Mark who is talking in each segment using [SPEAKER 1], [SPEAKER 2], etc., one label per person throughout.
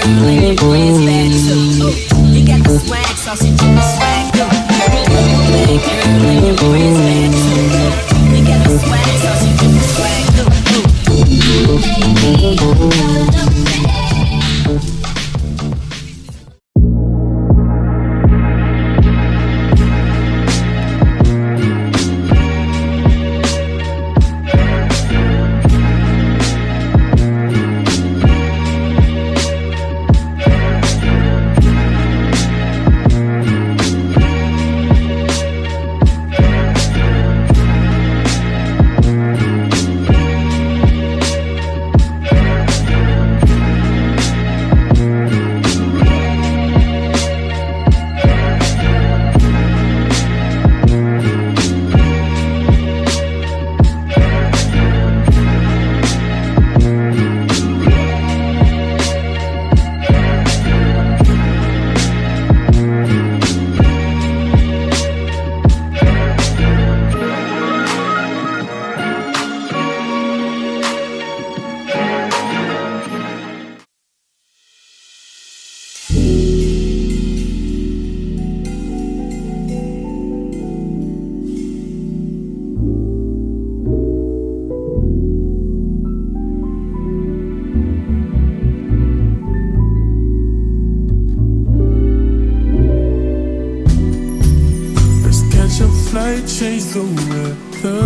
[SPEAKER 1] girl and your friends bad too. You got the swag, so she do the swag too. Bad girl and your friends bad too. You got the swag, so she do the swag too.
[SPEAKER 2] Change the weather,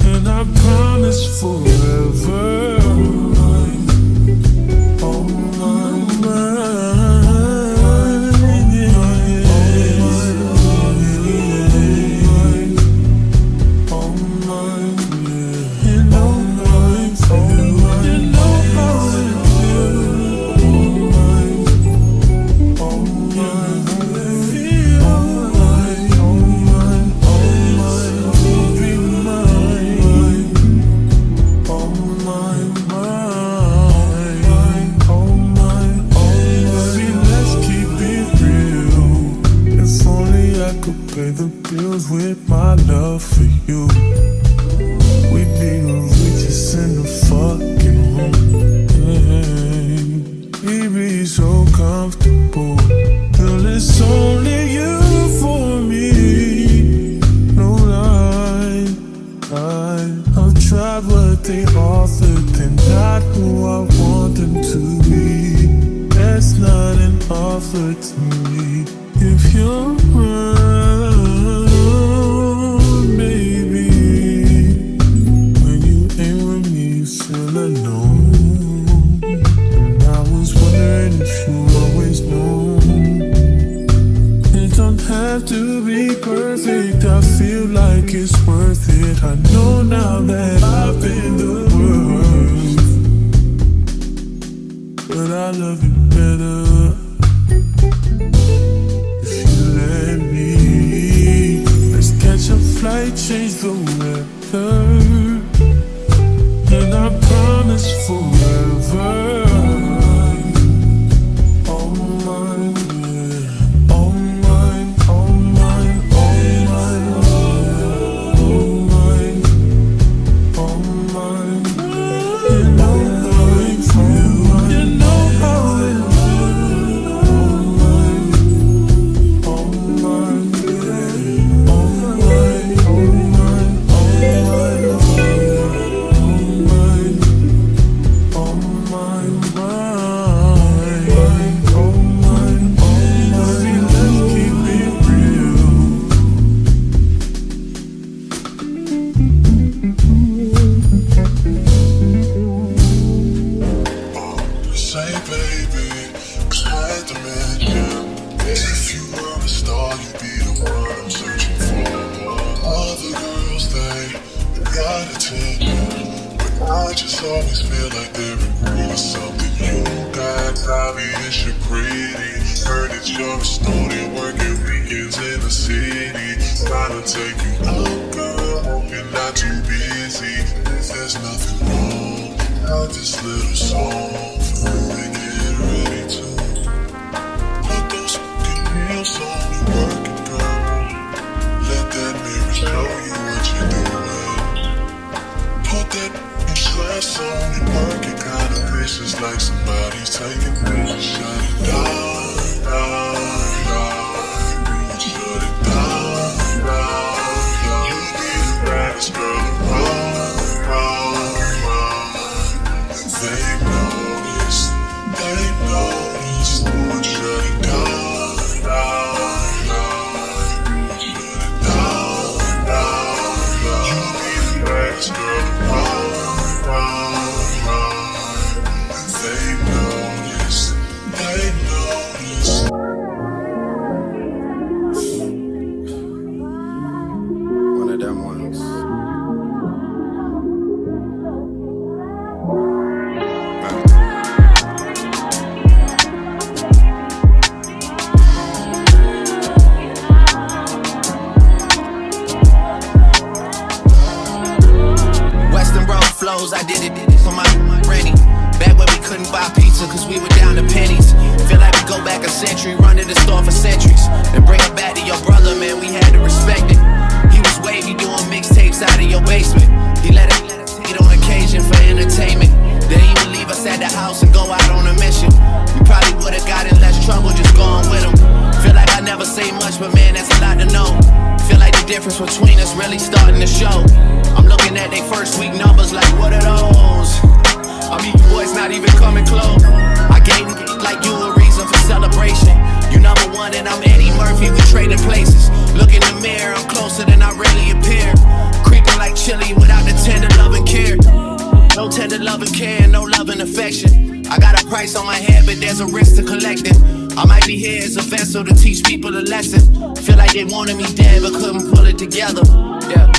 [SPEAKER 2] and I promise forever. Oh my, pay the bills with my love for you. We be the richest in the fucking room. We be so comfortable till it's only you for me. No lie, I've tried what they offered, they're not who I want them to be. That's not an offer to me. If you're baby, when you ain't with me, you feel alone. And I was wondering if you always know. It don't have to be perfect, I feel like it's worth it. I know now that I've been the worst, but I love you better. Catch a flight, change the weather, and I promise forever. Oh mine, yeah. Oh mine, oh mine, oh mine, oh mine, oh mine. You know how it feels, you know how it feels. Oh mine, yeah. Always feel like there is something you got. Obvious you're pretty. Heard that you're a student working weekends in the city. Trying to take you out, girl. Hope you're not too busy. If there's nothing wrong, I'll this little song for you to get ready to put those fucking heels on and work it, girl. Let that mirror show you what you're doing. Put that glass on and work it, kinda this is like somebody's taking me. Shut it down, down, down. Shut it down, down, down. You be the baddest girl around, round, round. They notice, they notice. Shut it down, down, down. Shut it down, down, down. You be the baddest girl around, round, round. They notice, they notice.
[SPEAKER 3] One of them ones.
[SPEAKER 4] Western road flows, I did it for my granny. Back when we couldn't buy pizza cause we were down to pennies. Feel like we go back a century, run to the store for centuries. And bring it back to your brother, man, we had to respect it. He was wavy doing mixtapes out of your basement. He let it hit on occasion for entertainment. Didn't even leave us at the house and go out on a mission. We probably would've got in less trouble just going with him. Feel like I never say much, but man, that's a lot to know. Feel like the difference between us really starting to show. I'm looking at they first week numbers like, what are those? I mean, you boys not even coming close. I gave like you a reason for celebration. You number one and I'm Eddie Murphy, we trading places. Look in the mirror, I'm closer than I really appear. Creeping like chili without the tender love and care. No tender love and care, no love and affection. I got a price on my head, but there's a risk to collecting. I might be here as a vessel to teach people a lesson. Feel like they wanted me dead, but couldn't pull it together. Yeah.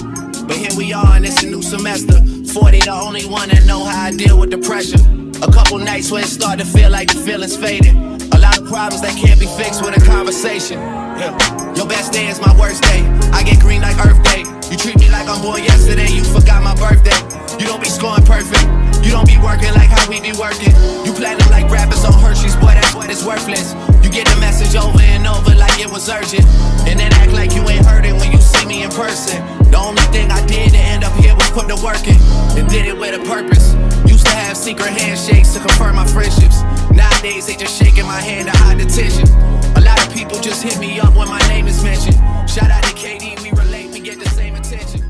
[SPEAKER 4] But here we are and it's a new semester. 40 the only one that know how I deal with the pressure. A couple nights where it start to feel like the feelings faded. A lot of problems that can't be fixed with a conversation. Yeah. Your best day is my worst day. I get green like Earth Day. You treat me like I'm born yesterday, you forgot my birthday. You don't be scoring perfect. You don't be working like how we be working. You platinum like rappers on Hershey's, boy, that's what it's worthless. You get the message over and over like it was urgent. And then act like you ain't heard it when you see me in person. The only thing I did to end up here was put the work in. And did it with a purpose. Used to have secret handshakes to confirm my friendships. Nowadays they just shaking my hand to hide the tension. A lot of people just hit me up when my name is mentioned. Shout out to KD, we relate, we get the same attention.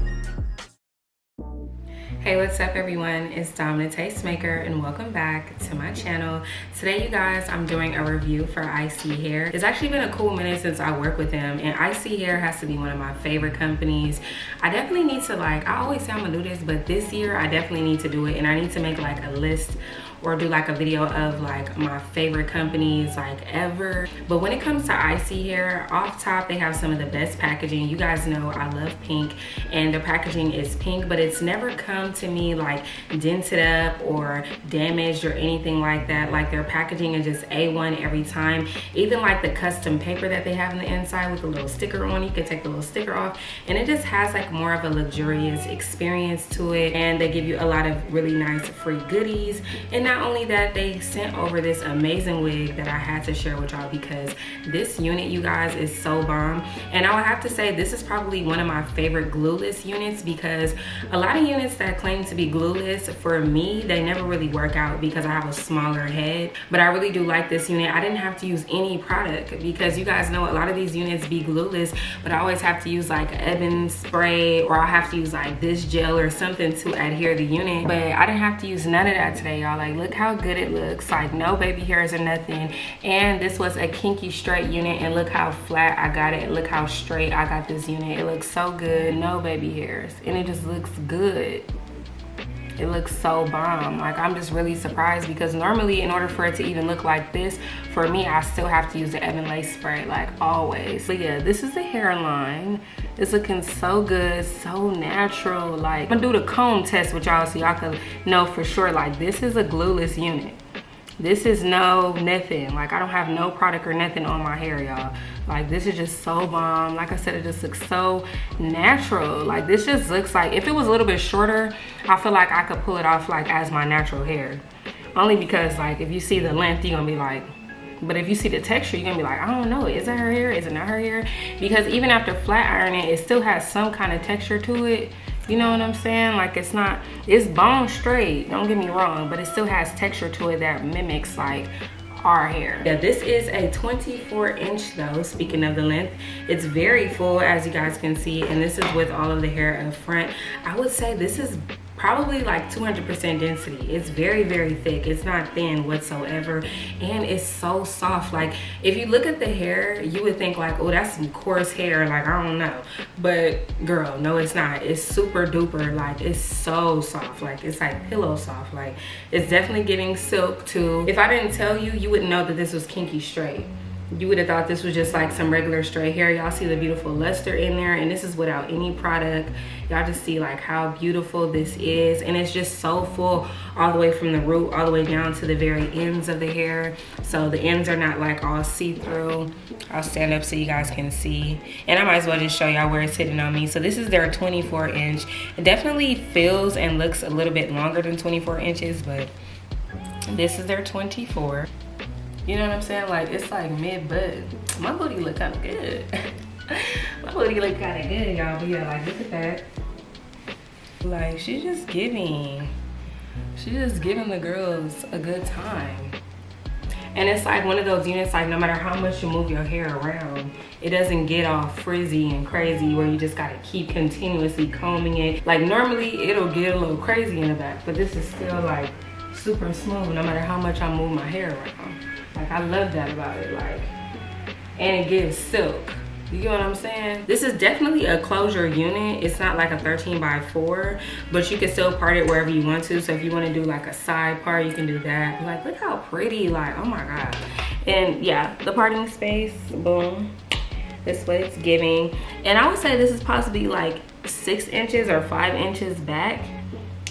[SPEAKER 5] Hey, what's up everyone? It's Dom the Tastemaker and welcome back to my channel. Today, you guys, I'm doing a review for ISEE Hair. It's actually been a cool minute since I worked with them, and ISEE Hair has to be one of my favorite companies. I definitely need to, like, I always say I'm gonna do this, but this year I definitely need to do it, and I need to make like a list or do like a video of like my favorite companies like ever. But when it comes to ISEE Hair, off top they have some of the best packaging. You guys know I love pink and the packaging is pink, but it's never come to me like dented up or damaged or anything like that. Like their packaging is just A1 every time. Even like the custom paper that they have on the inside with a little sticker on, you can take the little sticker off and it just has like more of a luxurious experience to it. And they give you a lot of really nice free goodies. And not only that, they sent over this amazing wig that I had to share with y'all because this unit, you guys, is so bomb. And I would have to say this is probably one of my favorite glueless units because a lot of units that claim to be glueless, for me, they never really work out because I have a smaller head. But I really do like this unit. I didn't have to use any product because you guys know a lot of these units be glueless, but I always have to use like Ebin spray or I'll have to use like this gel or something to adhere the unit. But I didn't have to use none of that today, y'all. Like, look how good it looks. Like, no baby hairs or nothing. And this was a Kinky straight unit, and look how flat I got it. Look how straight I got this unit. It looks so good. No baby hairs, and it just looks good. It looks so bomb. Like, I'm just really surprised because normally in order for it to even look like this, for me, I still have to use the Ebin lace spray, like always. So yeah, this is the hairline. It's looking so good, so natural. Like, I'm gonna do the comb test with y'all so y'all can know for sure, like, this is a glueless unit. This is no nothing. Like, I don't have no product or nothing on my hair, y'all. Like, this is just so bomb. Like I said, it just looks so natural. Like, this just looks like, if it was a little bit shorter, I feel like I could pull it off like as my natural hair. Only because, like, if you see the length, you're gonna be like, but if you see the texture, you're gonna be like, I don't know, is that her hair? Is it not her hair? Because even after flat ironing, it still has some kind of texture to it. You know what I'm saying? Like it's not, it's bone straight, don't get me wrong, but it still has texture to it that mimics like our hair. Yeah, this is a 24-inch though. Speaking of the length, it's very full as you guys can see, and this is with all of the hair up front. I would say this is probably like 200% density. It's very, very thick. It's not thin whatsoever, and it's so soft. Like if you look at the hair, you would think like, oh, that's some coarse hair, like I don't know, but girl, no, it's not. It's super duper, like it's so soft, like it's like pillow soft. Like it's definitely giving silk too. If I didn't tell you, you wouldn't know that this was kinky straight. You would have thought this was just like some regular straight hair. Y'all see the beautiful luster in there, and this is without any product. Y'all just see like how beautiful this is, and it's just so full all the way from the root all the way down to the very ends of the hair. So the ends are not like all see-through. I'll stand up so you guys can see, and I might as well just show y'all where it's sitting on me. So this is their 24-inch. It definitely feels and looks a little bit longer than 24 inches, but this is their 24. You know what I'm saying? Like it's like mid-butt. My booty look kind of good. My booty look kind of good, y'all. But yeah, like look at that. Like she's just giving the girls a good time. And it's like one of those units, like no matter how much you move your hair around, it doesn't get all frizzy and crazy where you just gotta keep continuously combing it. Like normally it'll get a little crazy in the back, but this is still like super smooth no matter how much I move my hair around. Like I love that about it, like, and it gives silk. You get what I'm saying? This is definitely a closure unit. It's not like a 13x4, but you can still part it wherever you want to. So if you want to do like a side part, you can do that. Like look how pretty, like oh my god. And yeah, the parting space, boom, that's what it's giving. And I would say this is possibly like 6 inches or 5 inches back.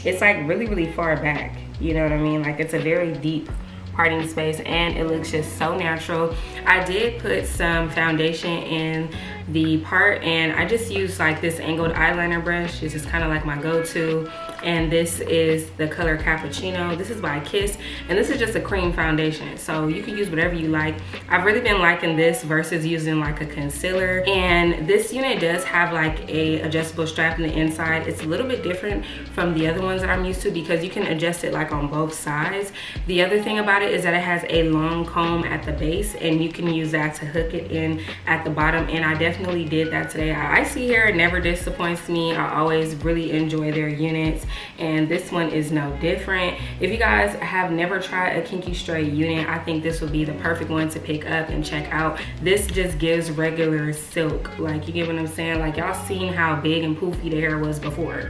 [SPEAKER 5] It's like really, really far back. You know what I mean? Like it's a very deep parting space, and it looks just so natural. I did put some foundation in the part, and I just used like this angled eyeliner brush. This is kind of like my go-to, and this is the color Cappuccino. This is by Kiss, and this is just a cream foundation, so you can use whatever you like. I've really been liking this versus using like a concealer. And this unit does have like a adjustable strap in the inside. It's a little bit different from the other ones that I'm used to because you can adjust it like on both sides. The other thing about it is that it has a long comb at the base, and you can use that to hook it in at the bottom, and I definitely did that today. ISEE hair never disappoints me. I always really enjoy their units, and this one is no different. If you guys have never tried a kinky straight unit, I think this would be the perfect one to pick up and check out. This just gives regular silk, like you get what I'm saying? Like y'all seen how big and poofy the hair was before.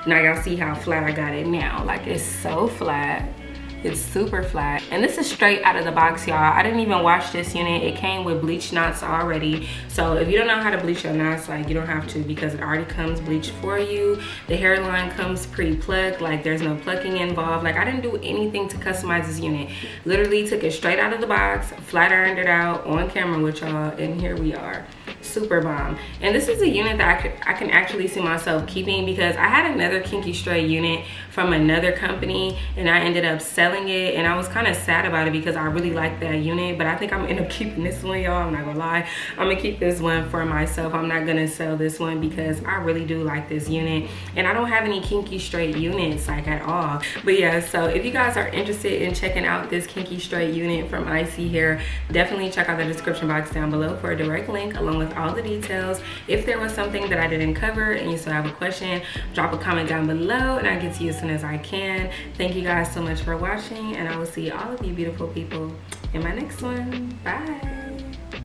[SPEAKER 5] Now y'all see how flat I got it now. Like it's so flat. It's super flat, and this is straight out of the box, y'all. I didn't even wash this unit. It came with bleach knots already, so if you don't know how to bleach your knots, like you don't have to, because it already comes bleached for you. The hairline comes pre-plucked, like there's no plucking involved. Like I didn't do anything to customize this unit. Literally took it straight out of the box, flat ironed it out on camera with y'all, and here we are. Super bomb. And this is a unit that I can actually see myself keeping, because I had another kinky straight unit from another company and I ended up selling it, and I was kind of sad about it because I really liked that unit. But I think I'm gonna end up keeping this one, y'all. I'm not gonna lie, I'm gonna keep this one for myself. I'm not gonna sell this one because I really do like this unit, and I don't have any kinky straight units like at all. But yeah, so if you guys are interested in checking out this kinky straight unit from ISEE Hair, definitely check out the description box down below for a direct link along with all the details. If there was something that I didn't cover and you still have a question, drop a comment down below and I'll get to you as soon as I can. Thank you guys so much for watching, and I will see all of you beautiful people in my next one. Bye.